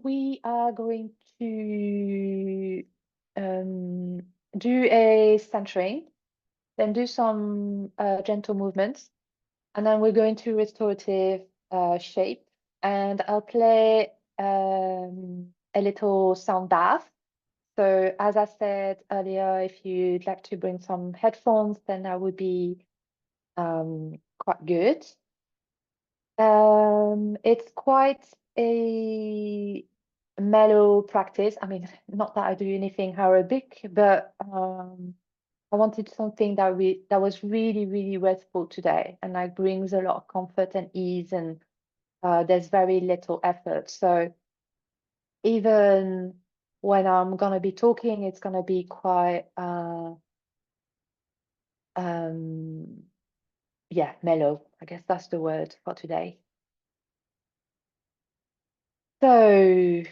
we are going to um, do a centering, then do some gentle movements, and then we're going to restorative shape. And I'll play a little sound bath. So as I said earlier, if you'd like to bring some headphones, then that would be quite good. It's quite a mellow practice. I mean, not that I do anything Arabic, but I wanted something that was really, really restful today, and like brings a lot of comfort and ease, and there's very little effort. So even when I'm gonna be talking, it's gonna be quite yeah, mellow. I guess that's the word for today. So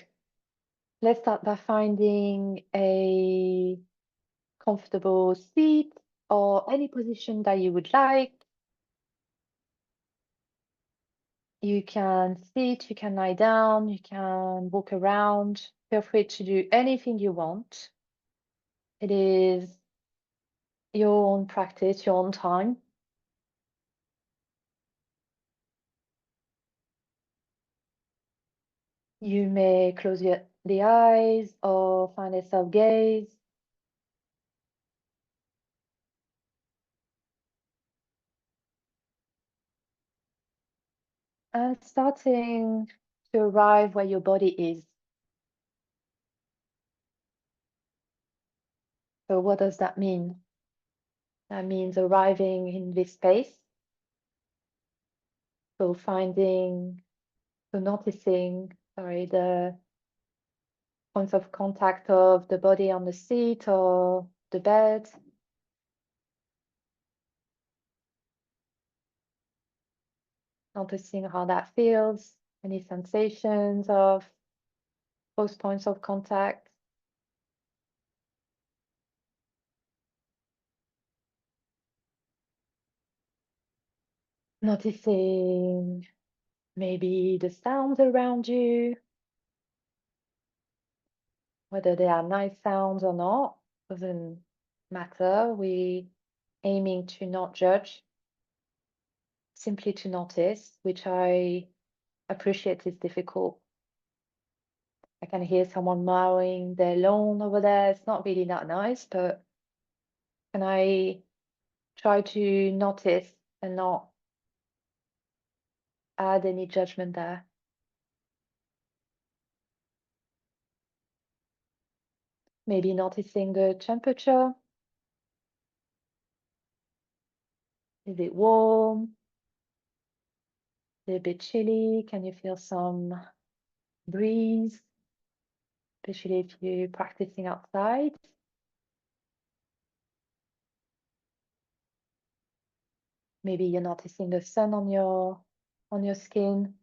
let's start by finding a comfortable seat or any position that you would like. You can sit, you can lie down, you can walk around. Feel free to do anything you want. It is your own practice, your own time. You may close the eyes or find a self-gaze. And starting to arrive where your body is. So what does that mean? That means arriving in this space. So noticing, sorry, the points of contact of the body on the seat or the bed. Noticing how that feels, any sensations of those points of contact. Noticing maybe the sounds around you, whether they are nice sounds or not, doesn't matter. We aiming to not judge, simply to notice, which I appreciate is difficult. I can hear someone mowing their lawn over there. It's not really that nice, but can I try to notice and not add any judgment there? Maybe noticing the temperature. Is it warm? Is it a bit chilly? Can you feel some breeze? Especially if you're practicing outside. Maybe you're noticing the sun on your skin.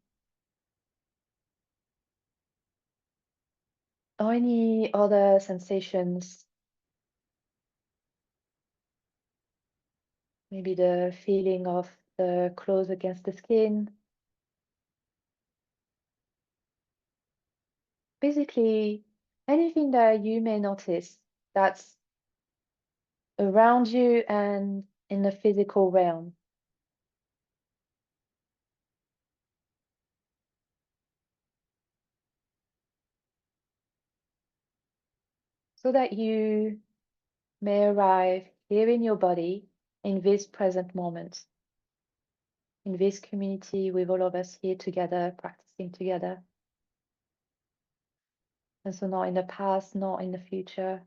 Or any other sensations. Maybe the feeling of the clothes against the skin. Basically, anything that you may notice that's around you and in the physical realm. So that you may arrive here in your body in this present moment, in this community with all of us here together, practicing together. And so not in the past, not in the future,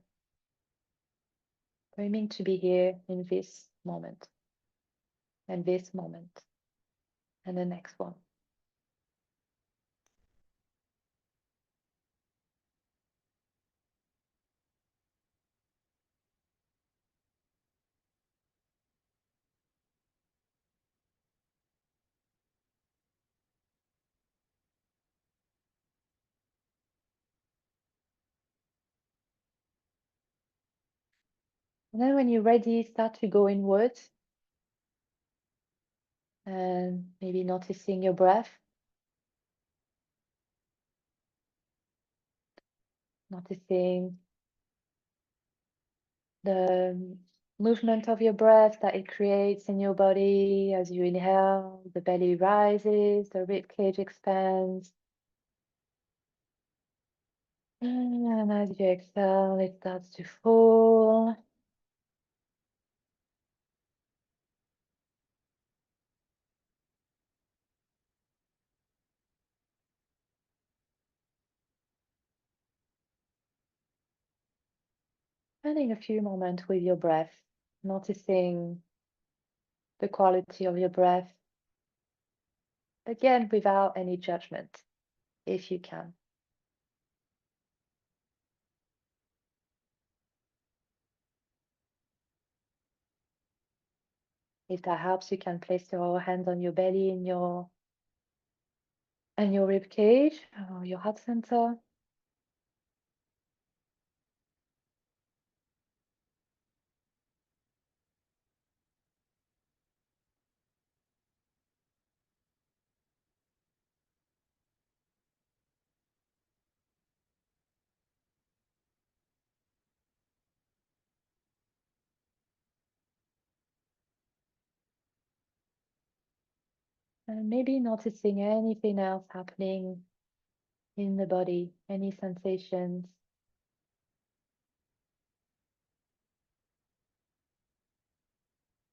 aiming to be here in this moment, and this moment, and the next one. And then when you're ready, start to go inwards and maybe noticing your breath. noticing the movement of your breath that it creates in your body as you inhale, the belly rises, the rib cage expands. And as you exhale, it starts to fall. Spending a few moments with your breath, noticing the quality of your breath, again, without any judgment, if you can. If that helps, you can place your hands on your belly in your rib cage or your heart center. And maybe noticing anything else happening in the body, any sensations.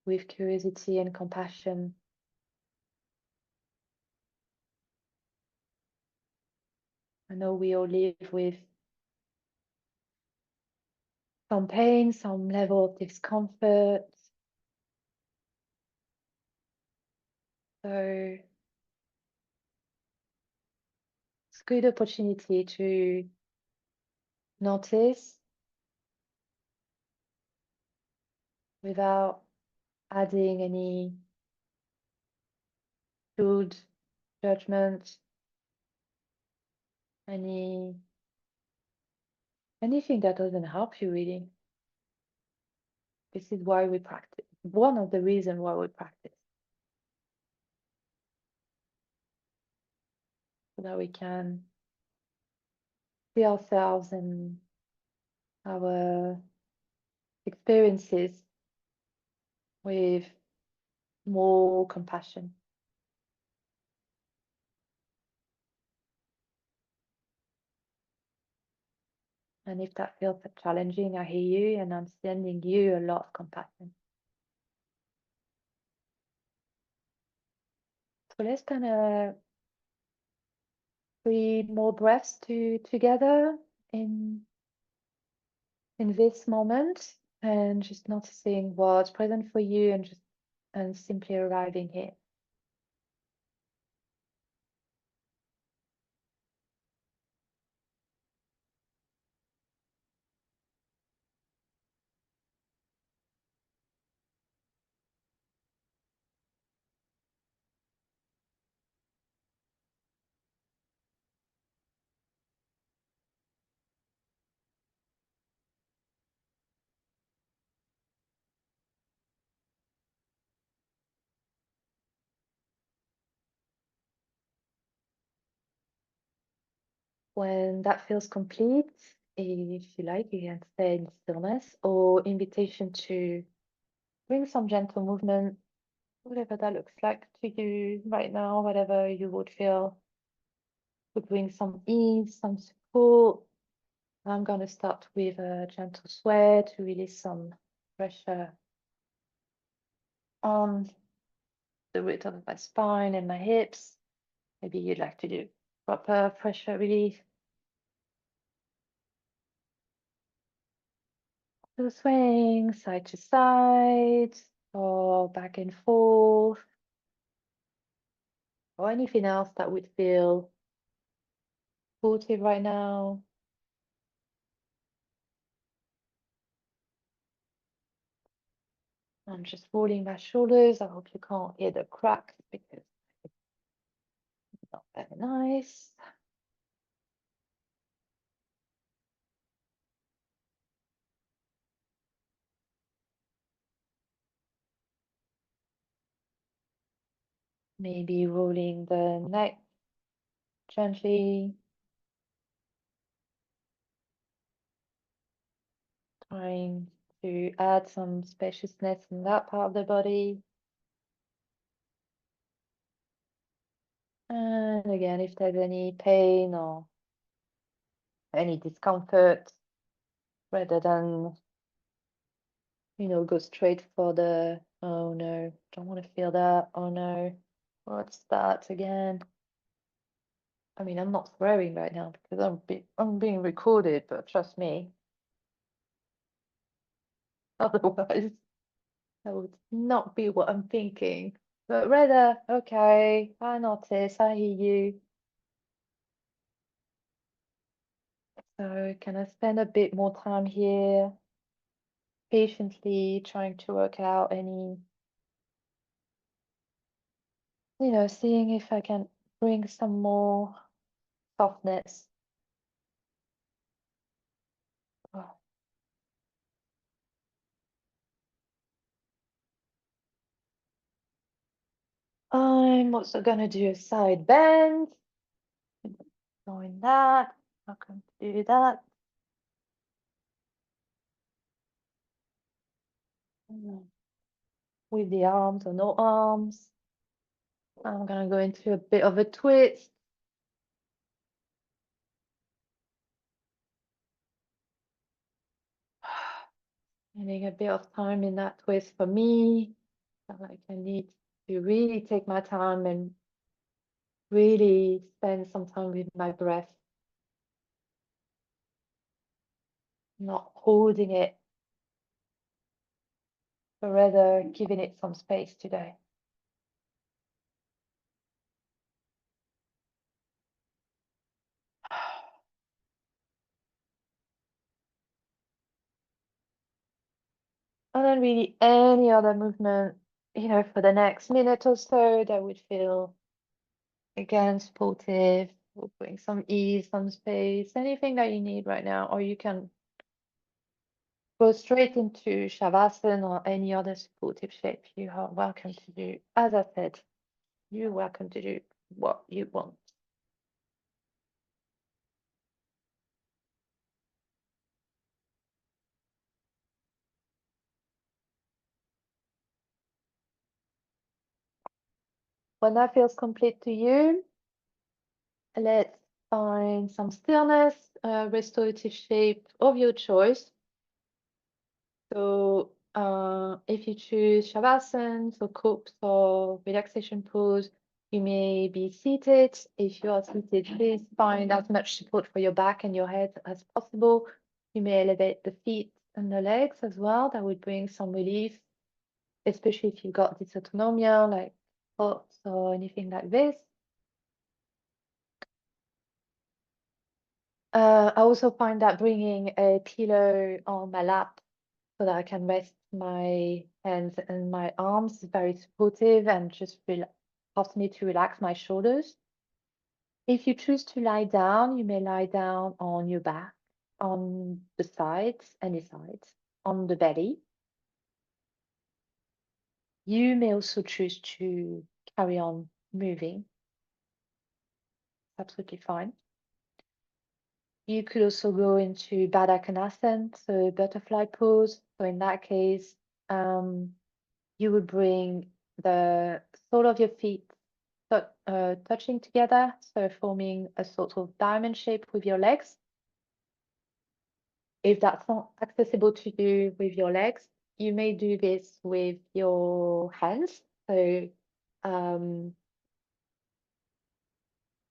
With curiosity and compassion. I know we all live with some pain, some level of discomfort. So it's a good opportunity to notice without adding any good judgment, anything that doesn't help you really. This is why we practice. One of the reasons why we practice. So that we can see ourselves and our experiences with more compassion. And if that feels challenging, I hear you and I'm sending you a lot of compassion. So let's kind of 3 more breaths together in this moment and just noticing what's present for you and simply arriving here. When that feels complete, if you like, you can stay in stillness or invitation to bring some gentle movement, whatever that looks like to you right now, whatever you would feel would bring some ease, some support. I'm going to start with a gentle sway to release some pressure on the root of my spine and my hips. Maybe you'd like to do proper pressure relief. So swaying side to side or back and forth or anything else that would feel supportive right now. I'm just rolling my shoulders. I hope you can't hear the cracks because it's not very nice. Maybe rolling the neck gently. trying to add some spaciousness in that part of the body. And again, if there's any pain or any discomfort, rather than, go straight for the, oh no, don't want to feel that, oh no, what's that again? I mean, I'm not swearing right now because I'm being recorded, but trust me, otherwise that would not be what I'm thinking. But rather, okay, I notice, I hear you. So can I spend a bit more time here, patiently trying to work out any, seeing if I can bring some more softness. Oh. I'm also gonna do a side bend. Doing that. Not going to do that. With the arms or no arms. I'm gonna go into a bit of a twist. Spending a bit of time in that twist for me. Like I need to really take my time and really spend some time with my breath. Not holding it, but rather giving it some space today. And then really any other movement, for the next minute or so that would feel, again, supportive, will bring some ease, some space, anything that you need right now, or you can go straight into Shavasana or any other supportive shape. You are welcome to do, as I said, you're welcome to do what you want. When that feels complete to you, let's find some stillness, restorative shape of your choice. So if you choose Shavasana, so copes or relaxation pose, you may be seated. If you are seated, please find as much support for your back and your head as possible. You may elevate the feet and the legs as well. That would bring some relief, especially if you've got dysautonomia like spots or anything like this. I also find that bringing a pillow on my lap so that I can rest my hands and my arms is very supportive and just helps me to relax my shoulders. If you choose to lie down, you may lie down on your back, on the sides, any sides, on the belly. You may also choose to carry on moving. Absolutely fine. You could also go into Baddha Konasana, so butterfly pose. So in that case, you would bring the sole of your feet touching together, so forming a sort of diamond shape with your legs. If that's not accessible to do with your legs, you may do this with your hands. So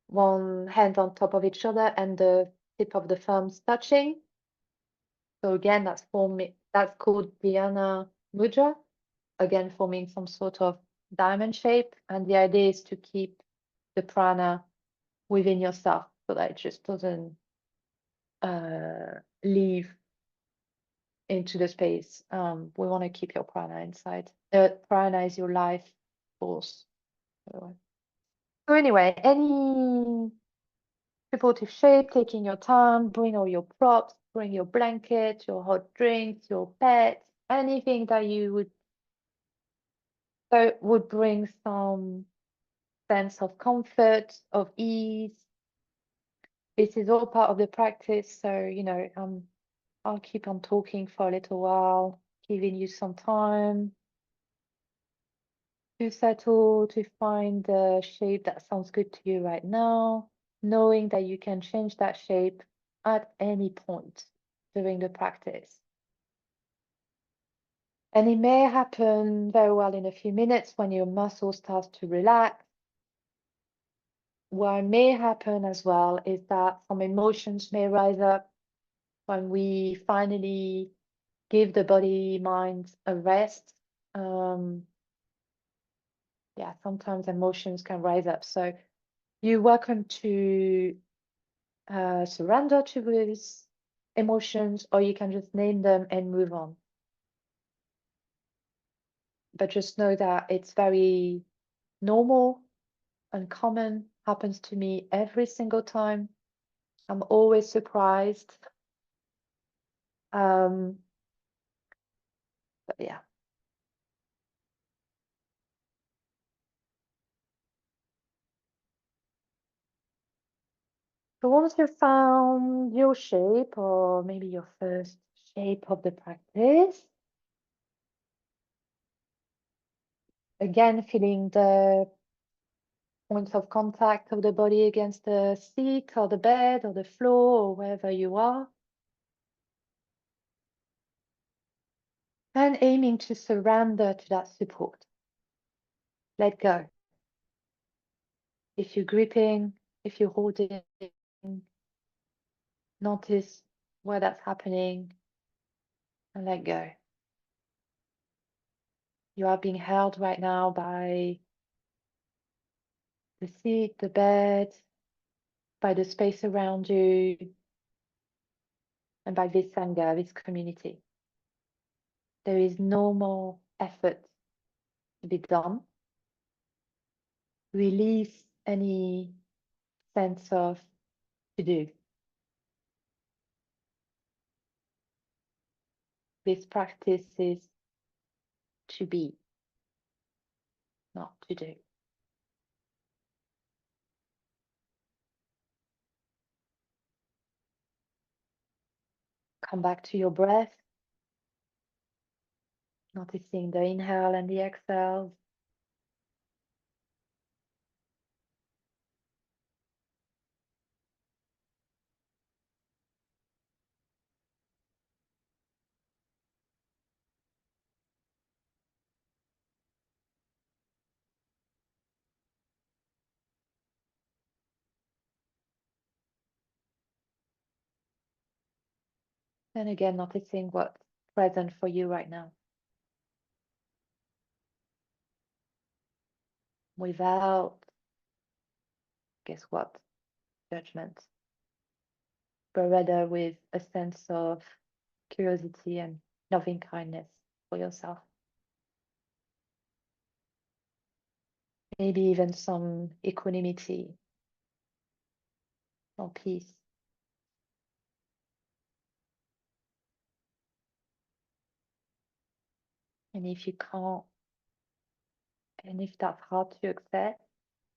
one hand on top of each other and the tip of the thumbs touching. So again, that's called Dhyana Mudra. Again, forming some sort of diamond shape. And the idea is to keep the prana within yourself so that it just doesn't leave into the space. We want to keep your prana inside. Prana is your life force. So anyway, any supportive shape, taking your time, bring all your props, bring your blanket, your hot drinks, your pets, anything that would bring some sense of comfort, of ease. This is all part of the practice. So, I'll keep on talking for a little while, giving you some time to settle, to find the shape that sounds good to you right now, knowing that you can change that shape at any point during the practice. And it may happen very well in a few minutes when your muscle starts to relax. What may happen as well is that some emotions may rise up when we finally give the body mind a rest. Yeah, sometimes emotions can rise up. So you're welcome to surrender to these emotions, or you can just name them and move on. But just know that it's very normal and common, happens to me every single time. I'm always surprised. But yeah. So once you found your shape, or maybe your first shape of the practice, again, feeling the points of contact of the body against the seat or the bed or the floor or wherever you are. And aiming to surrender to that support. Let go. If you're gripping, if you're holding, notice where that's happening and let go. You are being held right now by the seat, the bed, by the space around you, and by this sangha, this community. There is no more effort to be done. Release any sense of to do. This practice is to be, not to do. Come back to your breath, noticing the inhale and the exhale. And again, noticing what's present for you right now. Without, guess what, judgment, but rather with a sense of curiosity and loving kindness for yourself. Maybe even some equanimity or peace. And if you can't, and if that's hard to accept,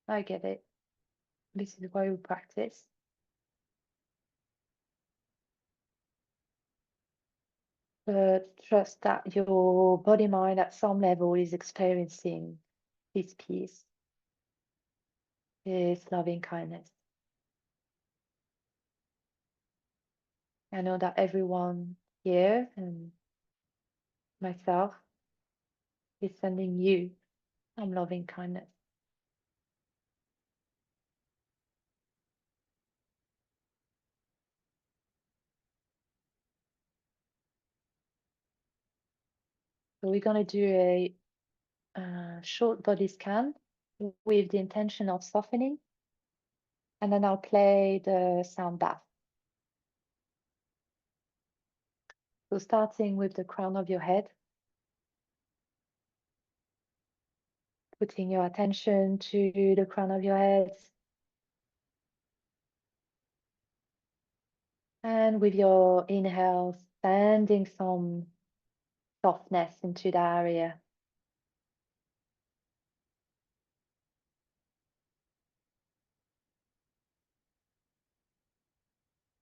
I get it. This is why we practice. But trust that your body mind at some level is experiencing this peace, this loving kindness. I know that everyone here and myself is sending you some loving kindness. So we're going to do a short body scan with the intention of softening, and then I'll play the sound bath. So starting with the crown of your head, putting your attention to the crown of your head, and with your inhale, sending some softness into the area.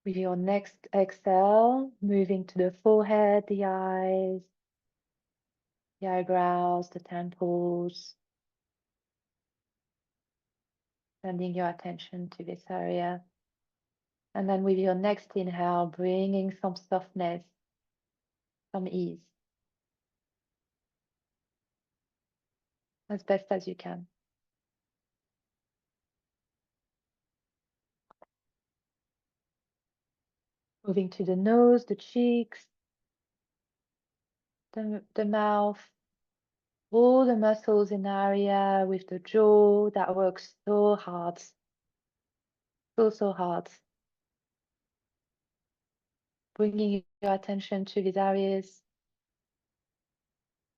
With your next exhale, moving to the forehead, the eyes, the eyebrows, the temples, sending your attention to this area. And then with your next inhale, bringing some softness, some ease, as best as you can. Moving to the nose, the cheeks, the mouth, all the muscles in the area with the jaw that works so hard, so hard. Bringing your attention to these areas.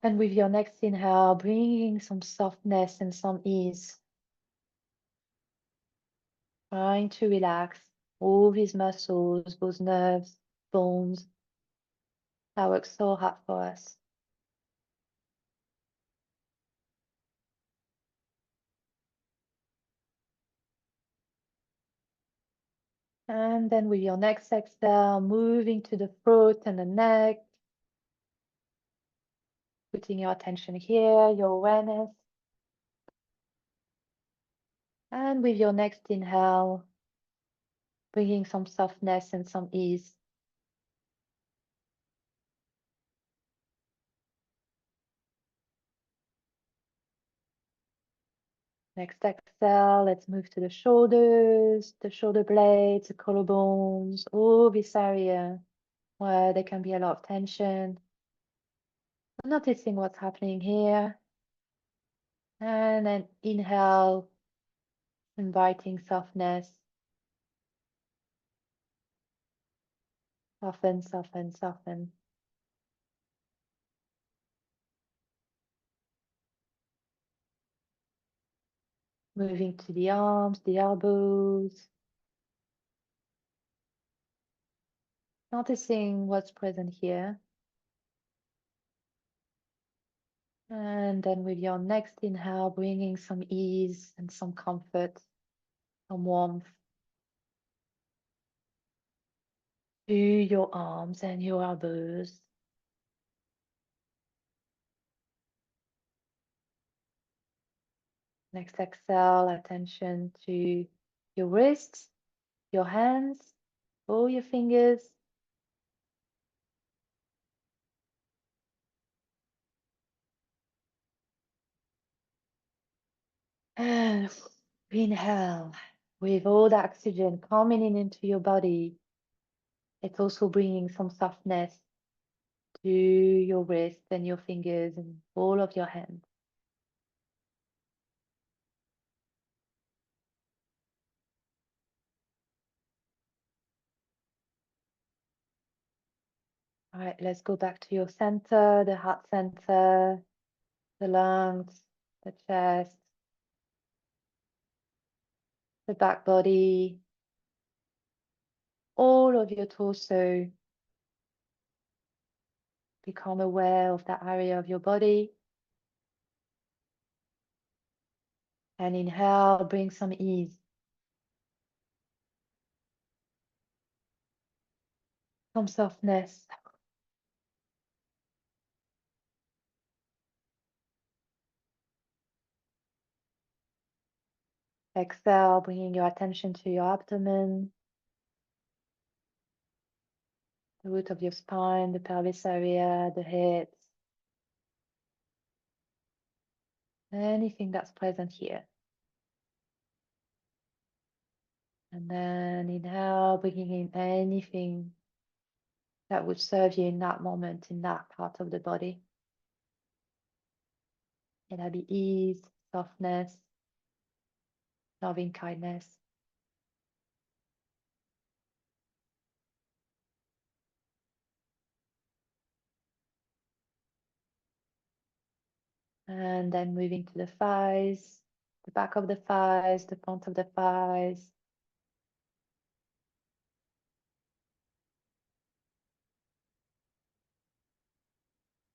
And with your next inhale, bringing some softness and some ease. Trying to relax all these muscles, those nerves, bones that work so hard for us. And then with your next exhale, moving to the throat and the neck, putting your attention here, your awareness. And with your next inhale, bringing some softness and some ease. Next exhale, let's move to the shoulders, the shoulder blades, the collarbones, all this area where there can be a lot of tension. Noticing what's happening here. And then inhale, inviting softness. Soften, soften, soften. Moving to the arms, the elbows. Noticing what's present here. And then with your next inhale, bringing some ease and some comfort, some warmth to your arms and your elbows. Next exhale, attention to your wrists, your hands, all your fingers. And inhale, with all the oxygen coming in into your body. It's also bringing some softness to your wrists and your fingers and all of your hands. All right, let's go back to your center, the heart center, the lungs, the chest, the back body, all of your torso. Become aware of that area of your body. And inhale, bring some ease. Some softness. Exhale, bringing your attention to your abdomen, the root of your spine, the pelvis area, the hips. Anything that's present here. And then inhale, bringing in anything that would serve you in that moment, in that part of the body. It'll be ease, softness, loving kindness. And then moving to the thighs, the back of the thighs, the front of the thighs.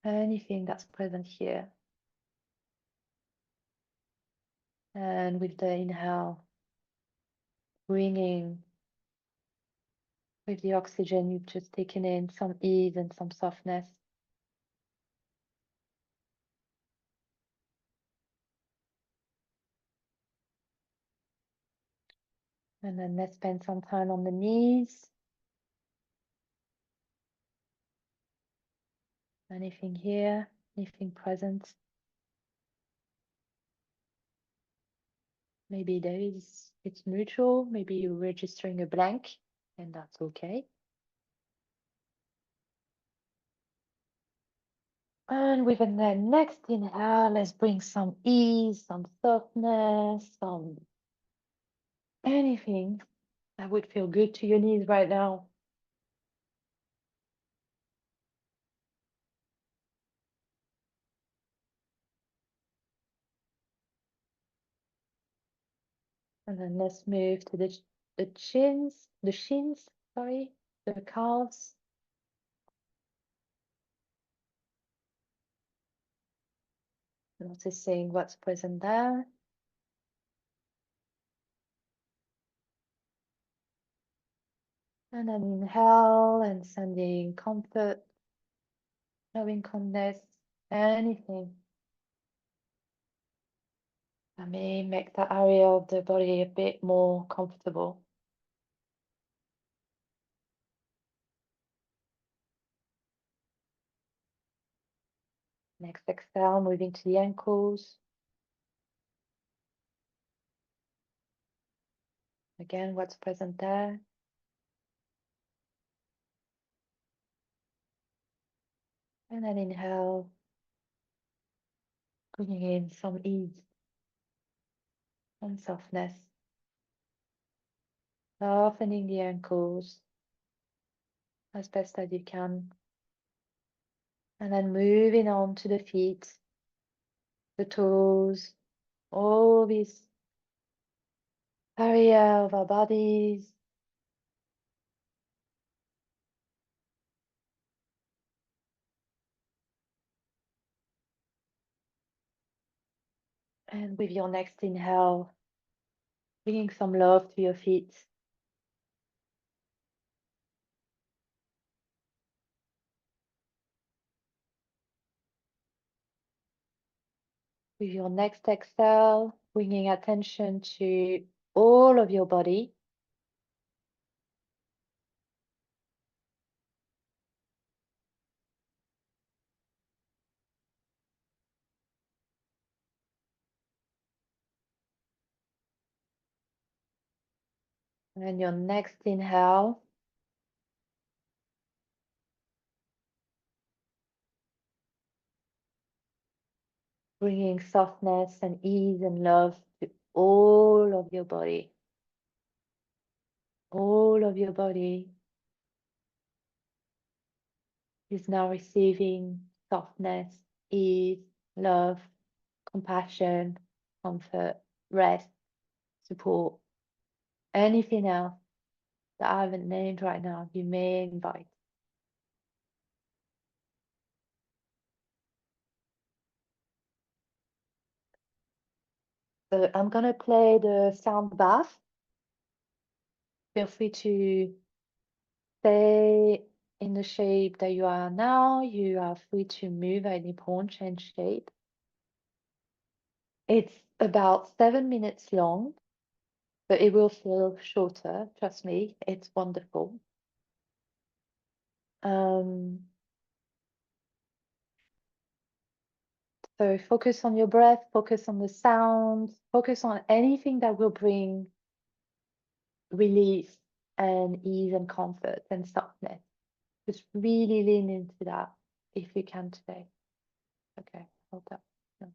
Anything that's present here. And with the inhale, bringing With the oxygen, you've just taken in some ease and some softness. And then let's spend some time on the knees. Anything here, anything present. Maybe it's neutral, maybe you're registering a blank, and that's okay. And with the next inhale, let's bring some ease, some softness, some anything that would feel good to your knees right now. And then let's move to the shins, sorry, the calves. Noticing what's present there. And then inhale and sending comfort, loving kindness, anything that may make that area of the body a bit more comfortable. Next exhale, moving to the ankles. Again, what's present there. And then inhale, bringing in some ease and softness. Softening the ankles as best as you can. And then moving on to the feet, the toes, all these area of our bodies. And with your next inhale, bringing some love to your feet. With your next exhale, bringing attention to all of your body. And your next inhale, bringing softness and ease and love to all of your body. All of your body is now receiving softness, ease, love, compassion, comfort, rest, support, anything else that I haven't named right now, you may invite. So I'm gonna play the sound bath. Feel free to stay in the shape that you are now. You are free to move at any point, change shape. It's about 7 minutes long, but it will feel shorter. Trust me, it's wonderful. So focus on your breath, focus on the sound, focus on anything that will bring relief and ease and comfort and softness. Just really lean into that if you can today. Okay, hold up. No.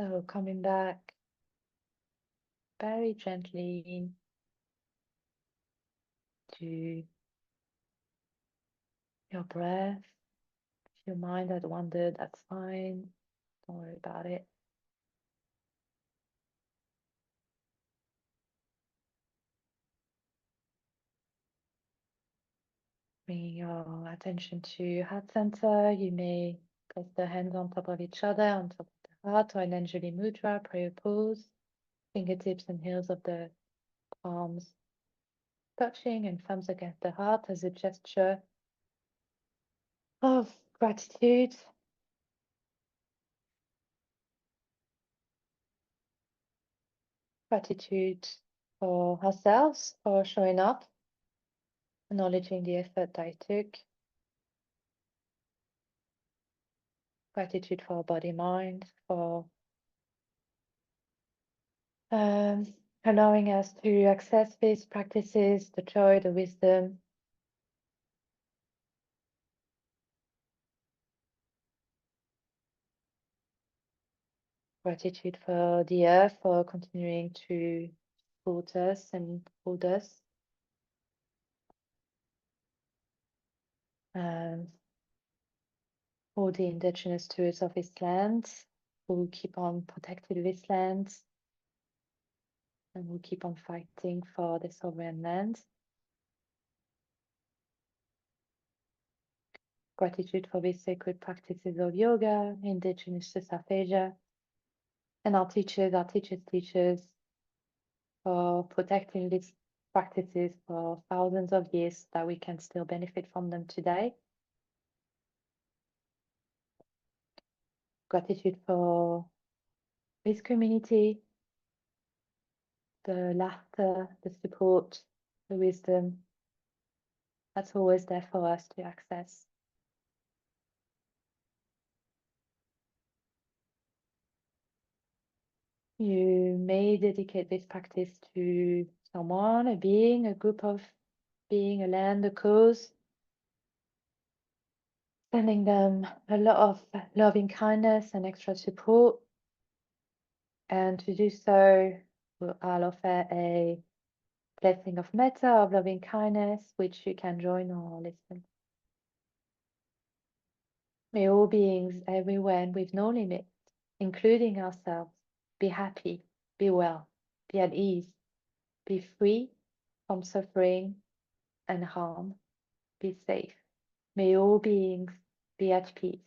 So coming back very gently to your breath. If your mind had wandered, that's fine. Don't worry about it. Bringing your attention to heart center. You may place the hands on top of each other, on top of the heart, or in Anjali Mudra, prayer pose. Fingertips and heels of the palms touching and thumbs against the heart as a gesture of gratitude. Gratitude for ourselves for showing up, acknowledging the effort that I took. Gratitude for body mind, for allowing us to access these practices, the joy, the wisdom. Gratitude for the earth for continuing to support us and hold us. All the indigenous stewards of this land who keep on protecting this land and who keep on fighting for the sovereign land. Gratitude for these sacred practices of yoga, indigenous to South Asia, and our teachers for protecting these practices for thousands of years so that we can still benefit from them today. Gratitude for this community, the laughter, the support, the wisdom that's always there for us to access. You may dedicate this practice to someone, a being, a group of being, a land, a cause, sending them a lot of loving kindness and extra support. And to do so, I'll offer a blessing of metta, of loving kindness, which you can join or listen. May all beings everywhere and with no limit, including ourselves, be happy, be well, be at ease, be free from suffering and harm, be safe. May all beings be at peace.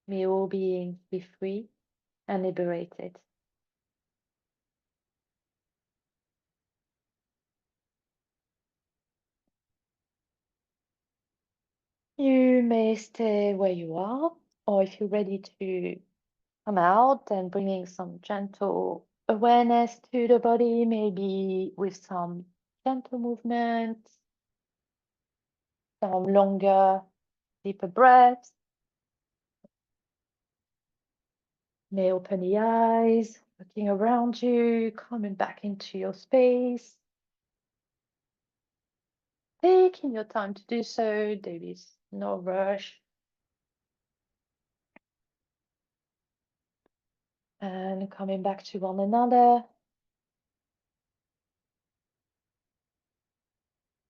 May all beings be free and liberated. You may stay where you are, or if you're ready to come out and bringing some gentle awareness to the body, maybe with some gentle movements, some longer, deeper breaths. May open the eyes, looking around you, coming back into your space. Taking your time to do so, there is no rush. And coming back to one another.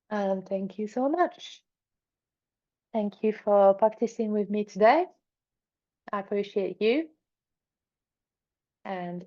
And thank you so much. Thank you for practicing with me today. I appreciate you. And